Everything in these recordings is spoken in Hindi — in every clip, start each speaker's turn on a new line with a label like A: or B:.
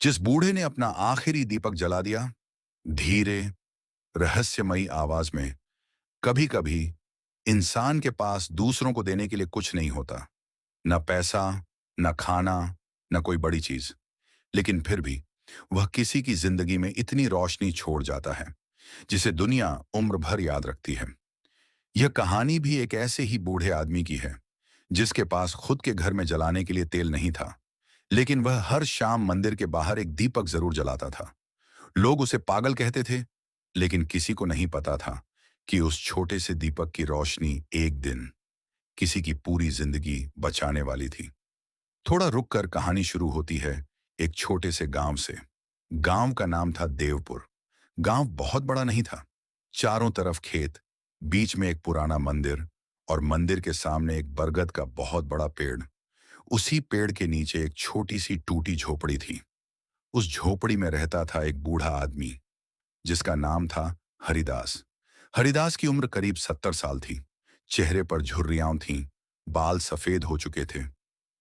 A: जिस बूढ़े ने अपना आखिरी दीपक जला दिया, धीरे रहस्यमयी आवाज में, कभी कभी इंसान के पास दूसरों को देने के लिए कुछ नहीं होता। न पैसा, न खाना, न कोई बड़ी चीज। लेकिन फिर भी वह किसी की जिंदगी में इतनी रोशनी छोड़ जाता है जिसे दुनिया उम्र भर याद रखती है। यह कहानी भी एक ऐसे ही बूढ़े आदमी की है जिसके पास खुद के घर में जलाने के लिए तेल नहीं था, लेकिन वह हर शाम मंदिर के बाहर एक दीपक जरूर जलाता था। लोग उसे पागल कहते थे, लेकिन किसी को नहीं पता था कि उस छोटे से दीपक की रोशनी एक दिन किसी की पूरी जिंदगी बचाने वाली थी। थोड़ा रुक कर कहानी शुरू होती है एक छोटे से गांव से। गांव का नाम था देवपुर। गांव बहुत बड़ा नहीं था। चारों तरफ खेत, बीच में एक पुराना मंदिर, और मंदिर के सामने एक बरगद का बहुत बड़ा पेड़। उसी पेड़ के नीचे एक छोटी सी टूटी झोपड़ी थी। उस झोपड़ी में रहता था एक बूढ़ा आदमी जिसका नाम था हरिदास। हरिदास की उम्र करीब 70 साल थी। चेहरे पर झुर्रियां थीं, बाल सफेद हो चुके थे,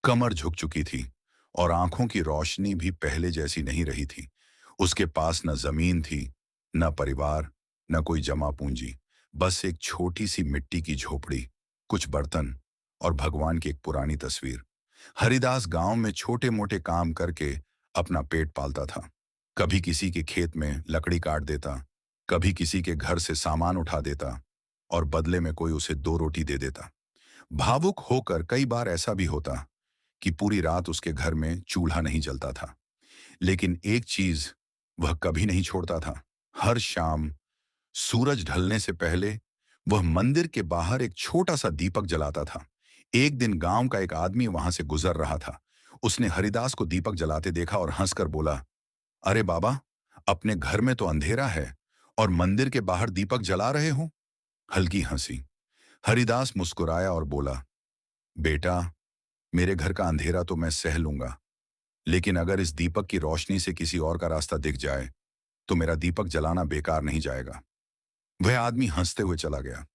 A: कमर झुक चुकी थी, और आंखों की रोशनी भी पहले जैसी नहीं रही थी। उसके पास न जमीन थी, न परिवार, न कोई जमा पूंजी। बस एक छोटी सी मिट्टी की झोपड़ी, कुछ बर्तन, और भगवान की एक पुरानी तस्वीर। हरिदास गांव में छोटे मोटे काम करके अपना पेट पालता था। कभी किसी के खेत में लकड़ी काट देता, कभी किसी के घर से सामान उठा देता, और बदले में कोई उसे 2 रोटी दे देता। भावुक होकर कई बार ऐसा भी होता कि पूरी रात उसके घर में चूल्हा नहीं जलता था। लेकिन एक चीज वह कभी नहीं छोड़ता था। हर शाम सूरज ढलने से पहले वह मंदिर के बाहर एक छोटा सा दीपक जलाता था। एक दिन गांव का एक आदमी वहां से गुजर रहा था। उसने हरिदास को दीपक जलाते देखा और हंसकर बोला, अरे बाबा, अपने घर में तो अंधेरा है और मंदिर के बाहर दीपक जला रहे हो। हल्की हंसी। हरिदास मुस्कुराया और बोला, बेटा, मेरे घर का अंधेरा तो मैं सह लूंगा, लेकिन अगर इस दीपक की रोशनी से किसी और का रास्ता दिख जाए तो मेरा दीपक जलाना बेकार नहीं जाएगा। वह आदमी हंसते हुए चला गया,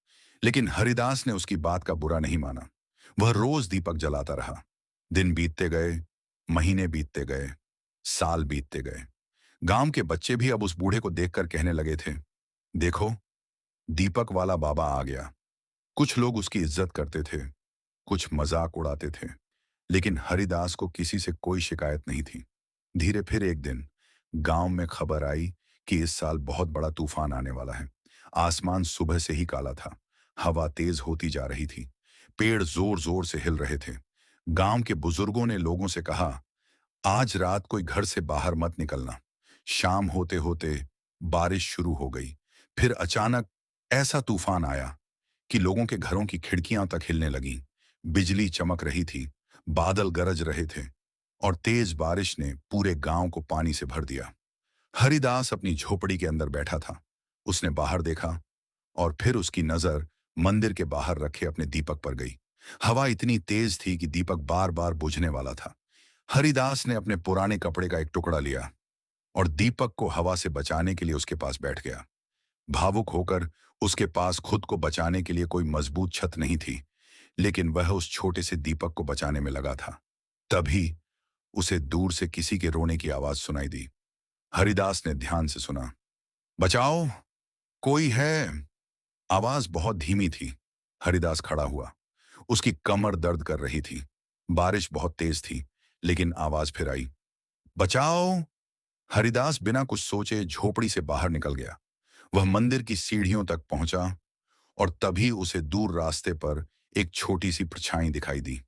A: लेकिन हरिदास ने उसकी बात का बुरा नहीं माना। वह रोज दीपक जलाता रहा। दिन बीतते गए, महीने बीतते गए, साल बीतते गए। गांव के बच्चे भी अब उस बूढ़े को देखकर कहने लगे थे, देखो, दीपक वाला बाबा आ गया। कुछ लोग उसकी इज्जत करते थे, कुछ मजाक उड़ाते थे, लेकिन हरिदास को किसी से कोई शिकायत नहीं थी। धीरे फिर एक दिन गांव में खबर आई कि इस साल बहुत बड़ा तूफान आने वाला है। आसमान सुबह से ही काला था। हवा तेज होती जा रही थी। पेड़ जोर जोर से हिल रहे थे। गांव के बुजुर्गों ने लोगों से कहा, आज रात कोई घर से बाहर मत निकलना। शाम होते होते बारिश शुरू हो गई। फिर अचानक ऐसा तूफान आया कि लोगों के घरों की खिड़कियां तक हिलने लगीं। बिजली चमक रही थी, बादल गरज रहे थे, और तेज बारिश ने पूरे गांव को पानी से भर दिया। हरिदास अपनी झोपड़ी के अंदर बैठा था। उसने बाहर देखा, और फिर उसकी नजर मंदिर के बाहर रखे अपने दीपक पर गई। हवा इतनी तेज थी कि दीपक बार बार बुझने वाला था। हरिदास ने अपने पुराने कपड़े का एक टुकड़ा लिया और दीपक को हवा से बचाने के लिए उसके पास बैठ गया। भावुक होकर उसके पास खुद को बचाने के लिए कोई मजबूत छत नहीं थी, लेकिन वह उस छोटे से दीपक को बचाने में लगा था। तभी उसे दूर से किसी के रोने की आवाज सुनाई दी। हरिदास ने ध्यान से सुना। बचाओ, कोई है। आवाज बहुत धीमी थी। हरिदास खड़ा हुआ। उसकी कमर दर्द कर रही थी। बारिश बहुत तेज थी, लेकिन आवाज फिर आई, बचाओ। हरिदास बिना कुछ सोचे झोपड़ी से बाहर निकल गया। वह मंदिर की सीढ़ियों तक पहुंचा, और तभी उसे दूर रास्ते पर एक छोटी सी परछाई दिखाई दी।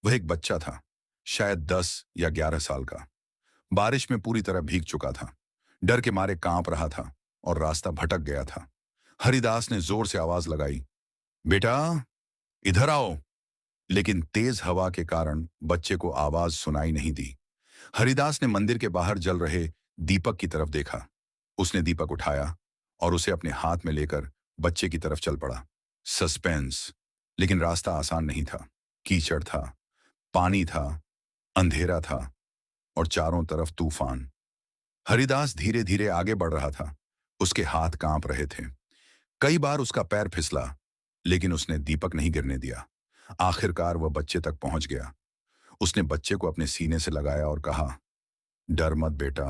A: वह एक बच्चा था, शायद 10 या 11 साल का। बारिश में पूरी तरह भीग चुका था, डर के मारे कांप रहा था, और रास्ता भटक गया था। हरिदास ने जोर से आवाज लगाई, बेटा, इधर आओ। लेकिन तेज हवा के कारण बच्चे को आवाज सुनाई नहीं दी। हरिदास ने मंदिर के बाहर जल रहे दीपक की तरफ देखा। उसने दीपक उठाया और उसे अपने हाथ में लेकर बच्चे की तरफ चल पड़ा। सस्पेंस। लेकिन रास्ता आसान नहीं था। कीचड़ था, पानी था, अंधेरा था, और चारों तरफ तूफान। हरिदास धीरे धीरे आगे बढ़ रहा था। उसके हाथ कांप रहे थे। कई बार उसका पैर फिसला, लेकिन उसने दीपक नहीं गिरने दिया। आखिरकार वह बच्चे तक पहुंच गया। उसने बच्चे को अपने सीने से लगाया और कहा, डर मत बेटा,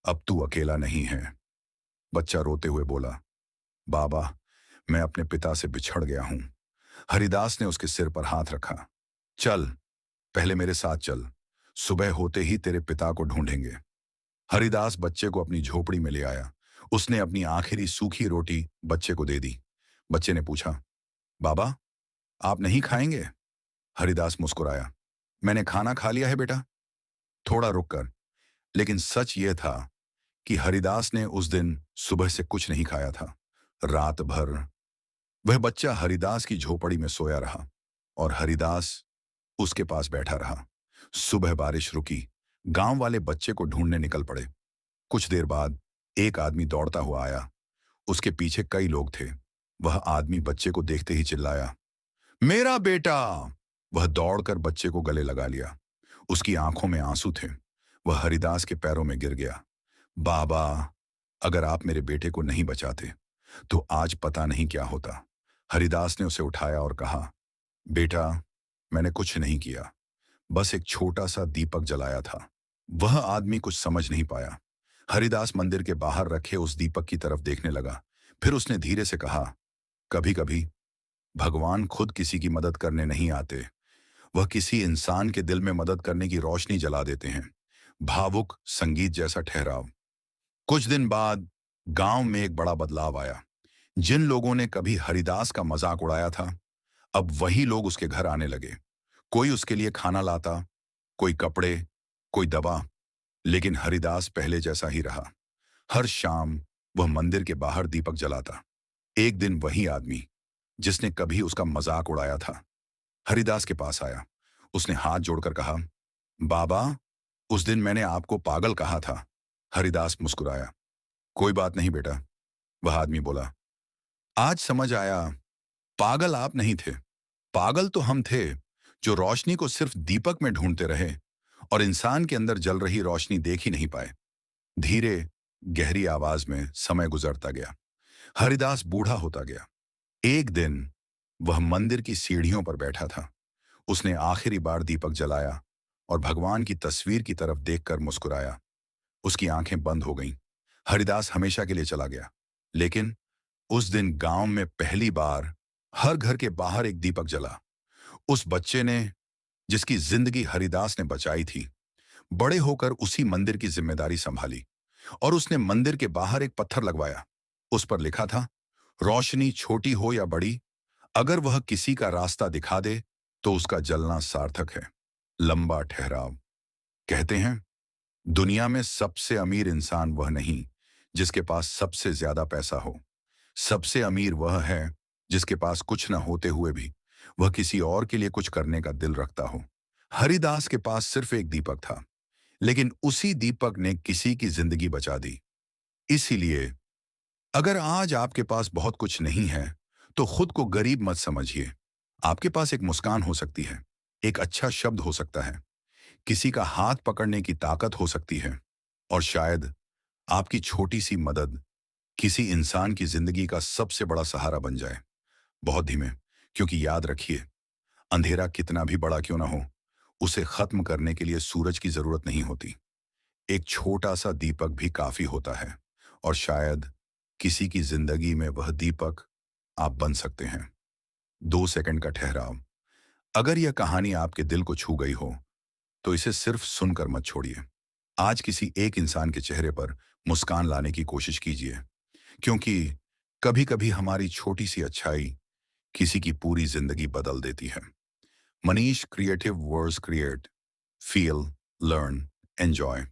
A: अब तू अकेला नहीं है। बच्चा रोते हुए बोला, बाबा, मैं अपने पिता से बिछड़ गया हूं। हरिदास ने उसके सिर पर हाथ रखा। चल, पहले मेरे साथ चल। सुबह होते ही तेरे पिता को ढूंढेंगे। हरिदास बच्चे को अपनी झोपड़ी में ले आया। उसने अपनी आखिरी सूखी रोटी बच्चे को दे दी। बच्चे ने पूछा, बाबा, आप नहीं खाएंगे? हरिदास मुस्कुराया, मैंने खाना खा लिया है बेटा। थोड़ा रुक कर। लेकिन सच यह था कि हरिदास ने उस दिन सुबह से कुछ नहीं खाया था। रात भर वह बच्चा हरिदास की झोपड़ी में सोया रहा और हरिदास उसके पास बैठा रहा। सुबह बारिश रुकी। गांव वाले बच्चे को ढूंढने निकल पड़े। कुछ देर बाद एक आदमी दौड़ता हुआ आया। उसके पीछे कई लोग थे। वह आदमी बच्चे को देखते ही चिल्लाया, मेरा बेटा! वह दौड़कर बच्चे को गले लगा लिया। उसकी आंखों में आंसू थे। वह हरिदास के पैरों में गिर गया। बाबा, अगर आप मेरे बेटे को नहीं बचाते तो आज पता नहीं क्या होता। हरिदास ने उसे उठाया और कहा, बेटा, मैंने कुछ नहीं किया, बस एक छोटा सा दीपक जलाया था। वह आदमी कुछ समझ नहीं पाया। हरिदास मंदिर के बाहर रखे उस दीपक की तरफ देखने लगा। फिर उसने धीरे से कहा, कभी कभी भगवान खुद किसी की मदद करने नहीं आते, वह किसी इंसान के दिल में मदद करने की रोशनी जला देते हैं। भावुक संगीत जैसा ठहराव। कुछ दिन बाद गांव में एक बड़ा बदलाव आया। जिन लोगों ने कभी हरिदास का मजाक उड़ाया था, अब वही लोग उसके घर आने लगे। कोई उसके लिए खाना लाता, कोई कपड़े, कोई दवा। लेकिन हरिदास पहले जैसा ही रहा। हर शाम वह मंदिर के बाहर दीपक जलाता। एक दिन वही आदमी जिसने कभी उसका मजाक उड़ाया था, हरिदास के पास आया। उसने हाथ जोड़कर कहा, बाबा, उस दिन मैंने आपको पागल कहा था। हरिदास मुस्कुराया, कोई बात नहीं बेटा। वह आदमी बोला, आज समझ आया, पागल आप नहीं थे, पागल तो हम थे जो रोशनी को सिर्फ दीपक में ढूंढते रहे और इंसान के अंदर जल रही रोशनी देख ही नहीं पाए। धीरे गहरी आवाज में समय गुजरता गया। हरिदास बूढ़ा होता गया। एक दिन वह मंदिर की सीढ़ियों पर बैठा था। उसने आखिरी बार दीपक जलाया और भगवान की तस्वीर की तरफ देखकर मुस्कुराया। उसकी आंखें बंद हो गईं। हरिदास हमेशा के लिए चला गया। लेकिन उस दिन गांव में पहली बार हर घर के बाहर एक दीपक जला। उस बच्चे ने, जिसकी जिंदगी हरिदास ने बचाई थी, बड़े होकर उसी मंदिर की जिम्मेदारी संभाली और उसने मंदिर के बाहर एक पत्थर लगवाया। उस पर लिखा था, रोशनी छोटी हो या बड़ी, अगर वह किसी का रास्ता दिखा दे तो उसका जलना सार्थक है। लंबा ठहराव। कहते हैं, दुनिया में सबसे अमीर इंसान वह नहीं जिसके पास सबसे ज्यादा पैसा हो। सबसे अमीर वह है जिसके पास कुछ न होते हुए भी वह किसी और के लिए कुछ करने का दिल रखता हो। हरिदास के पास सिर्फ एक दीपक था, लेकिन उसी दीपक ने किसी की जिंदगी बचा दी। इसीलिए अगर आज आपके पास बहुत कुछ नहीं है तो खुद को गरीब मत समझिए। आपके पास एक मुस्कान हो सकती है, एक अच्छा शब्द हो सकता है, किसी का हाथ पकड़ने की ताकत हो सकती है और शायद आपकी छोटी सी मदद किसी इंसान की जिंदगी का सबसे बड़ा सहारा बन जाए। बहुत धीमे, क्योंकि याद रखिए, अंधेरा कितना भी बड़ा क्यों ना हो, उसे खत्म करने के लिए सूरज की जरूरत नहीं होती। एक छोटा सा दीपक भी काफी होता है और शायद किसी की जिंदगी में वह दीपक आप बन सकते हैं। 2 सेकंड का ठहराव। अगर यह कहानी आपके दिल को छू गई हो तो इसे सिर्फ सुनकर मत छोड़िए। आज किसी एक इंसान के चेहरे पर मुस्कान लाने की कोशिश कीजिए, क्योंकि कभी कभी हमारी छोटी सी अच्छाई किसी की पूरी जिंदगी बदल देती है। Manish creative words create, feel, learn, enjoy.